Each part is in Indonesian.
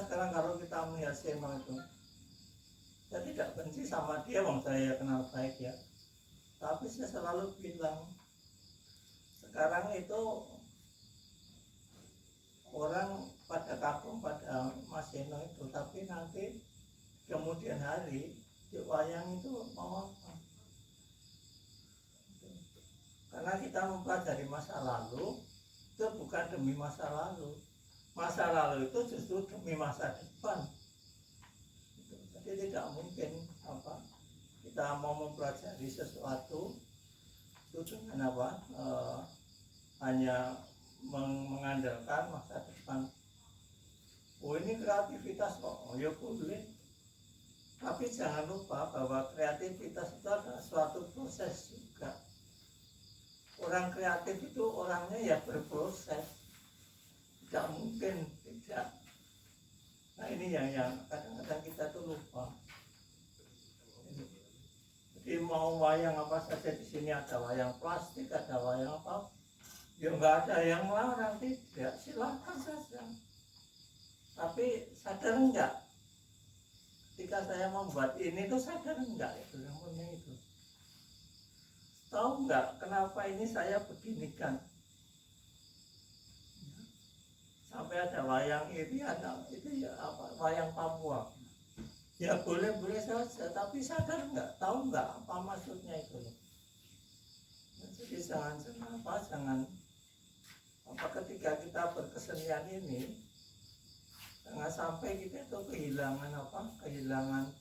sekarang kalau kita melihat Seno itu, saya tidak benci sama dia, wong saya kenal baik ya. Tapi saya selalu bilang, sekarang itu orang pada kagum pada Mas Seno itu, tapi nanti kemudian hari di wayang itu mau apa? Karena kita mempelajari masa lalu itu bukan demi masa lalu. Masa lalu itu justru demi masa depan. Jadi tidak mungkin apa kita mau mempelajari sesuatu itu dengan apa hanya mengandalkan masa depan. Oh ini kreativitas kok, oh ya boleh. Tapi jangan lupa bahwa kreativitas itu adalah suatu proses juga. Orang kreatif itu orangnya ya berproses, tidak mungkin tidak. Nah ini yang kadang-kadang kita tuh lupa. Jadi mau wayang apa saja di sini, ada wayang plastik, ada wayang apa, ya nggak ada yang melarang, tidak, silakan saja. Tapi sadar enggak? Ketika saya membuat ini tuh sadar enggak itu yang penting itu. Tahu nggak kenapa ini saya beginikan? Sampai ada wayang ini, ada itu ya apa wayang Papua. Ya boleh-boleh saja, tapi sadar nggak? Tahu nggak apa maksudnya itu? Jadi jangan ketika kita berkesenian ini, jangan sampai kita itu kehilangan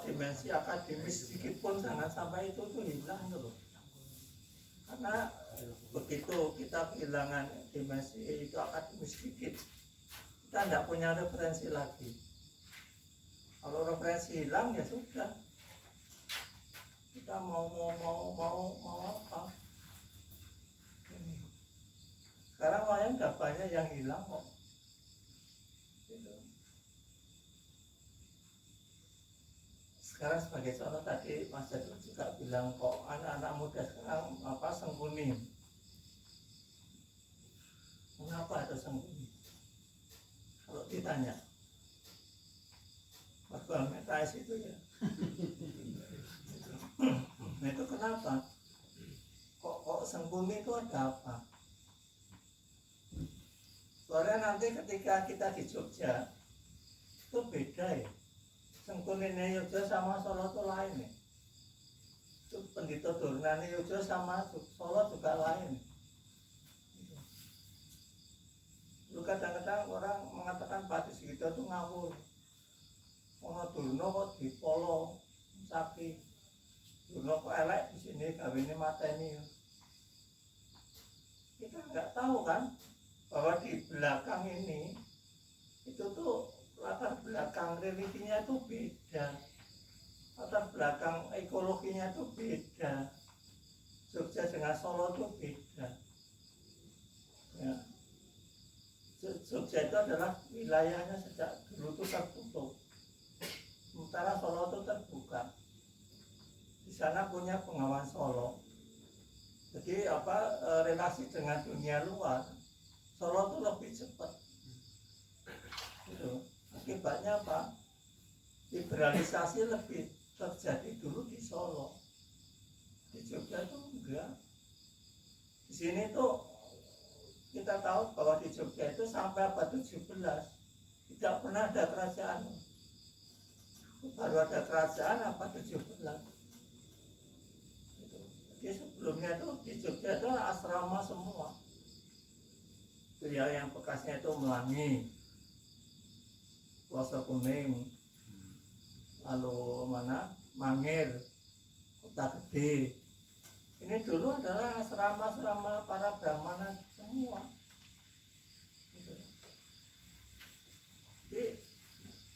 dimensi akademis sedikit pun, jangan sampai itu tuh hilang loh. Karena begitu kita kehilangan dimensi itu akademis sedikit, kita tidak punya referensi lagi. Kalau referensi hilang ya sudah, kita mau apa? Sekarang wayang udah banyak yang hilang kok. Sekarang sebagai contoh tadi Mas Jadul juga bilang kok anak-anak muda sekarang apa sengkuni. Mengapa ada sengkuni? Kalau ditanya, Mas Metais itu ya. Nah itu kenapa? Kok sengkuni itu ada apa? Soalnya nanti ketika kita di Jogja itu beda ya. Sengkunine Yogyo sama Solo itu lain nih. Itu Pendito Durnani Yogyo sama Solo juga lain. Lu kadang-kadang orang mengatakan Pak Sigito itu ngawur. Ono Durno kok di Polo, Saki. Durno kok elek di sini kawinnya mateni. Kita nggak tahu kan bahwa di belakang ini itu tuh latar belakang religinya itu beda, latar belakang ekologinya itu beda. Jogja dengan Solo itu beda ya. Jogja itu adalah wilayahnya sejak dulu itu tertutup, sementara Solo itu terbuka. Di sana punya pengawan Solo, jadi relasi dengan dunia luar Solo itu lebih cepat gitu. Akibatnya apa? Liberalisasi lebih terjadi dulu di Solo. Di Jogja itu enggak. Di sini tuh kita tahu bahwa di Jogja itu sampai abad 17 tidak pernah ada kerajaan. Baru ada kerajaan abad 17. Jadi sebelumnya itu di Jogja itu asrama semua. Itu ya yang bekasnya itu Melangi, Ploso Kuning, lalu mana Mangir, Kota Gede. Ini dulu adalah asrama-asrama para brahmana semua. Jadi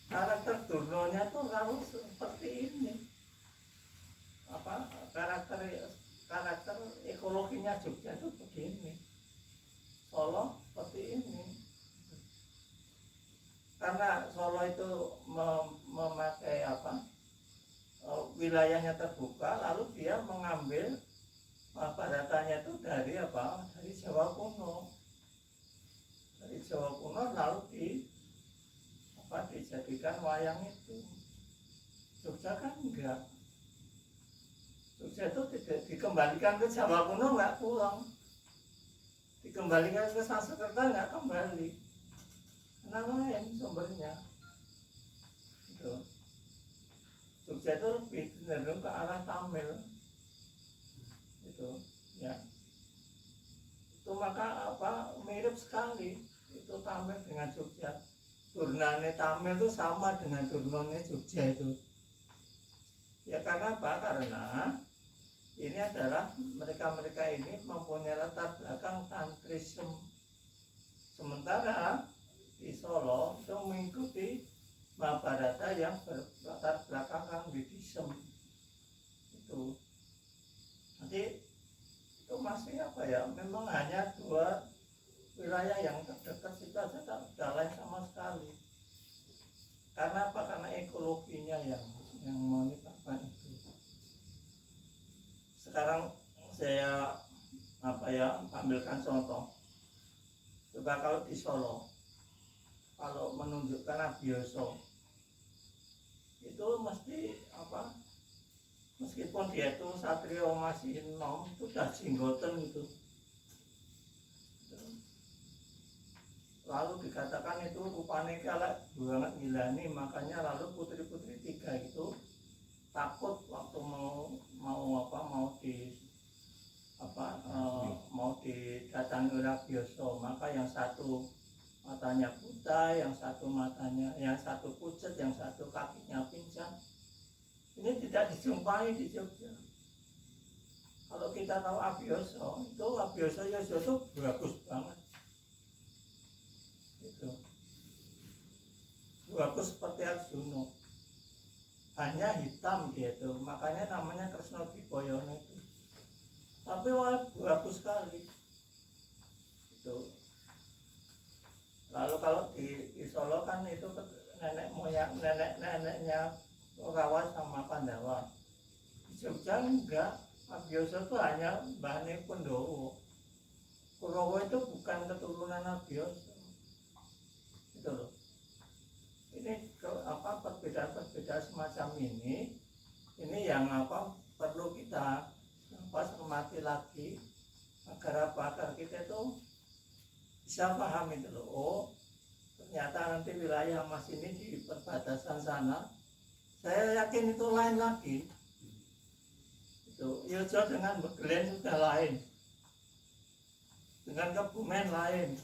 karakter Durnonya tuh lalu seperti ini. Karakter ekologinya Jogja itu begini. Solo seperti ini. Karena Solo itu memakai wilayahnya terbuka, lalu dia mengambil datanya itu dari Jawa kuno. Dari Jawa kuno lalu dijadikan wayang itu. Jogja kan enggak. Jogja itu tidak dikembalikan ke Jawa kuno, nggak pulang. Dikembalikan ke Sanskerta nggak kembali. Karena lain sumbernya. Gitu. Jogja itu lebih cenderung ke arah Tamil. Itu, ya. Itu maka mirip sekali itu Tamil dengan Jogja. Turnane Tamil itu sama dengan turnane Jogja itu. Ya karena apa? Karena ini adalah mereka ini mempunyai latar belakang tantrisme. Sementara di Solo itu mengikuti Mahabharata yang berlatar belakang Buddhisme. Itu. Nanti itu masih memang hanya dua wilayah yang terdekat itu saja, tak lain sama sekali. Karena apa? Karena ekologinya yang menyebabkan itu. Sekarang saya ambilkan contoh. Coba kalau di Solo, kalau menunjukkan Abioso, itu mesti meskipun dia itu satrio masih enom, itu udah jenggoten gitu. Lalu dikatakan itu rupanya kalah banget ngilani, makanya lalu putri-putri tiga itu takut waktu mau didatangi oleh Abioso. Maka yang satu matanya buta, yang satu pucat, yang satu kakinya pincang. Ini tidak dijumpai di Jogja. Kalau kita tahu Abioso itu bagus banget. Itu bagus seperti Arjuna. Hanya hitam dia itu, makanya namanya Kresna Dipoyono itu. Tapi bagus sekali. Itu. Lalu kalau di Solo kan itu neneknya Rawa sama Pandawa. Di Jogja enggak. Abioso itu hanya Mbahne Pandhawa. Kurawa itu bukan keturunan Abioso. Itu loh. Ini perbedaan semacam ini yang perlu kita cermati lagi agar kita itu bisa paham itu loh. Oh, ternyata nanti wilayah Mas ini di perbatasan sana, saya yakin itu lain lagi. Itu Yojo dengan Begelen sudah lain, dengan Kebumen lain.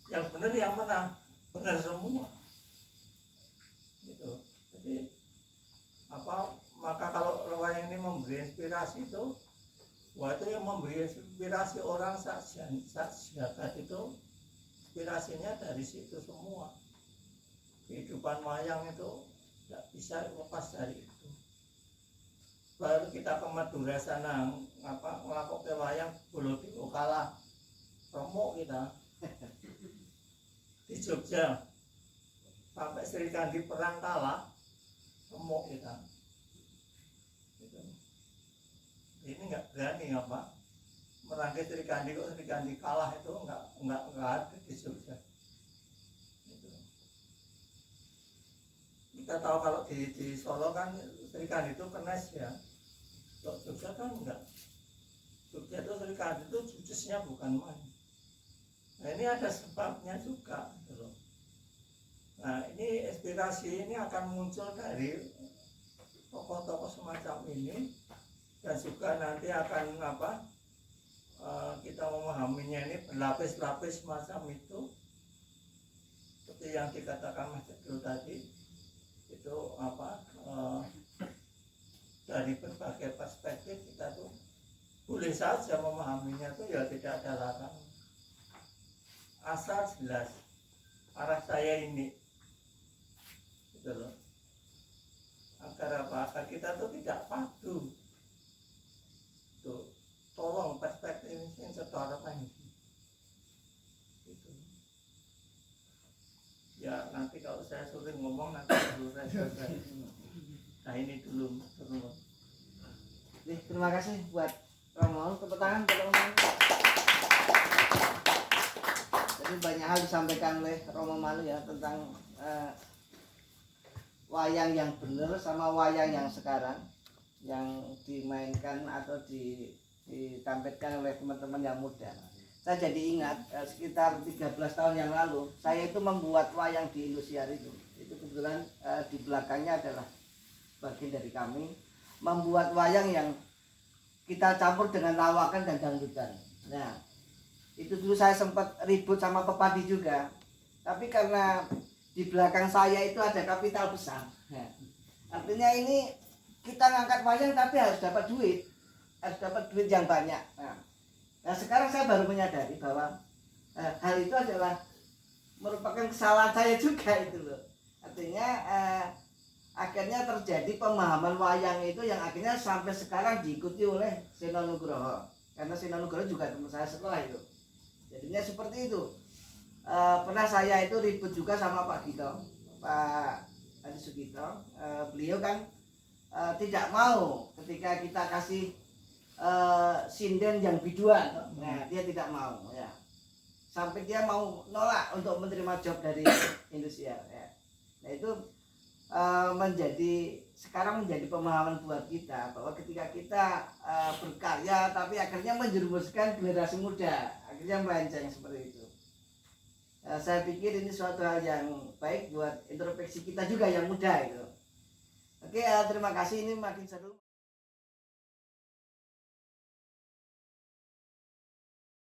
Yang benar yang mana? Benar semua. Gitu. Jadi maka kalau wayang ini memberi inspirasi itu, itu yang memberi inspirasi orang saat jagat itu, inspirasinya dari situ semua. Kehidupan wayang itu tidak bisa lepas dari itu. Baru kita ke Madura sana melakukan wayang Bolodewa kalah remuk kita. Di Jogja sampai Sri Kandi perang kalah remuk kita. Gitu. Ini nggak berani merangkai Sri Kandi, kok Sri Kandi kalah itu nggak ada di Jogja. Gitu. Kita tahu kalau di Solo kan Sri Kandi itu kenes ya. Kok Jogja kan enggak. Jogja itu Sri Kandi itu judusnya bukan main. Nah ini ada sebabnya juga gitu loh. Nah ini inspirasi ini akan muncul dari tokoh-tokoh semacam ini, dan juga nanti akan kita memahaminya ini berlapis-lapis semacam itu, seperti yang dikatakan Mas Cedul tadi itu dari berbagai perspektif kita tuh boleh saja memahaminya tuh ya, tidak ada larangan. Asal jelas arah saya ini gitu loh, agar agar kita tuh tidak padu tuh. Tolong perspektif ini setara lagi gitu. Ya nanti kalau saya suruh ngomong nanti dulu saya selesai. Nah ini dulu. Terima kasih buat Romo, tepuk tangan buat Romo. Jadi banyak hal disampaikan oleh Romo Malu ya tentang wayang yang bener sama wayang yang sekarang yang dimainkan atau ditampilkan oleh teman-teman yang muda. Saya jadi ingat sekitar 13 tahun yang lalu saya itu membuat wayang di Indosiar itu kebetulan di belakangnya adalah bagian dari kami membuat wayang yang kita campur dengan lawakan dan dangdutan. Nah, itu dulu saya sempat ribut sama Pepadi juga. Tapi karena di belakang saya itu ada kapital besar. Nah, artinya ini kita ngangkat wayang tapi harus dapat duit yang banyak. Nah sekarang saya baru menyadari bahwa hal itu adalah merupakan kesalahan saya juga itu loh. Artinya akhirnya terjadi pemahaman wayang itu yang akhirnya sampai sekarang diikuti oleh Seno Nugroho, karena Seno Nugroho juga teman saya sekolah itu. Jadinya seperti itu. Pernah saya itu ribut juga sama Pak Gito, Pak Adi Sugito. Beliau kan tidak mau ketika kita kasih sinden yang biduan. Nah dia tidak mau ya, sampai dia mau nolak untuk menerima job dari Indosiar ya. Nah itu sekarang menjadi pemahaman buat kita bahwa ketika kita berkarya tapi akhirnya menjerumuskan generasi muda, akhirnya melenceng seperti itu. Saya pikir ini suatu hal yang baik buat introspeksi kita juga yang muda itu. Oke, terima kasih, ini makin seru.